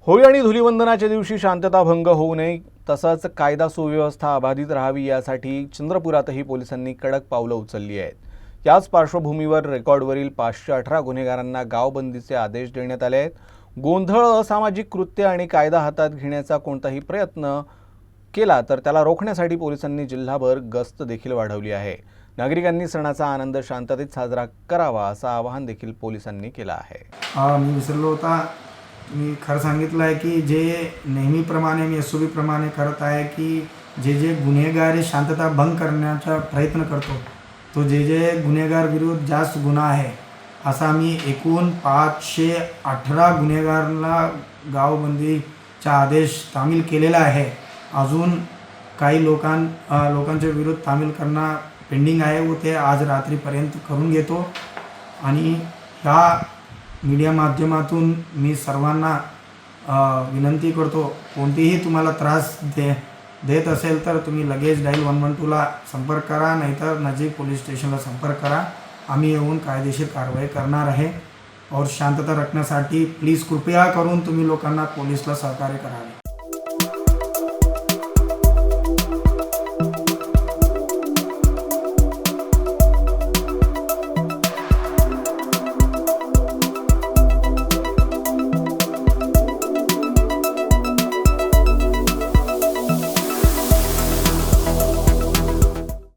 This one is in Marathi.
होळी आणि धुलीवंदनाच्या दिवशी शांतता भंग होऊ नये तसंच कायदा सुव्यवस्था अबाधित राहावी यासाठी चंद्रपुरातही पोलिसांनी कडक पावलं उचलली आहेत। याच पार्श्वभूमीवर रेकॉर्डवरील 518 गुन्हेगारांना गावबंदीचे आदेश देण्यात आले आहेत। गोंधळ, असामाजिक कृत्य आणि कायदा हातात घेण्याचा कोणताही प्रयत्न केला तर त्याला रोखण्यासाठी पोलिसांनी जिल्हाभर गस्त देखील वाढवली आहे। नागरिकांनी सणाचा आनंद शांततेत साजरा करावा असं आवाहन देखील पोलिसांनी केलं आहे। मी विसरलो होता, मी खरं सांगितलं आहे की जे नेहमीप्रमाणे मी SOB प्रमाणे करत आहे की जे गुन्हेगार शांतता भंग करण्याचा प्रयत्न करतो, तो जे गुन्हेगार विरुद्ध जास्त गुन्हा आहे, असा मी एकूण 518 गुन्हेगारांना गावबंदीचा आदेश तामील केलेला आहे। अजून काही लोकांच्या विरुद्ध तामील करणं पेंडिंग आहे व ते आज रात्रीपर्यंत करून घेतो। आणि ह्या मीडिया माध्यमातून मी सर्वांना विनंती करतो, कोणतीही तुम्हाला त्रास देत असेल तर तुम्ही लगेच डायल 112ला संपर्क करा, नाहीतर नजीक पोलीस स्टेशनला संपर्क करा। आम्ही येऊन कायदेशीर कारवाई करणार आहे। और शांतता रखण्यासाठी प्लीज कृपया करून तुम्ही लोकांना पोलीसला सहकार्य करावे।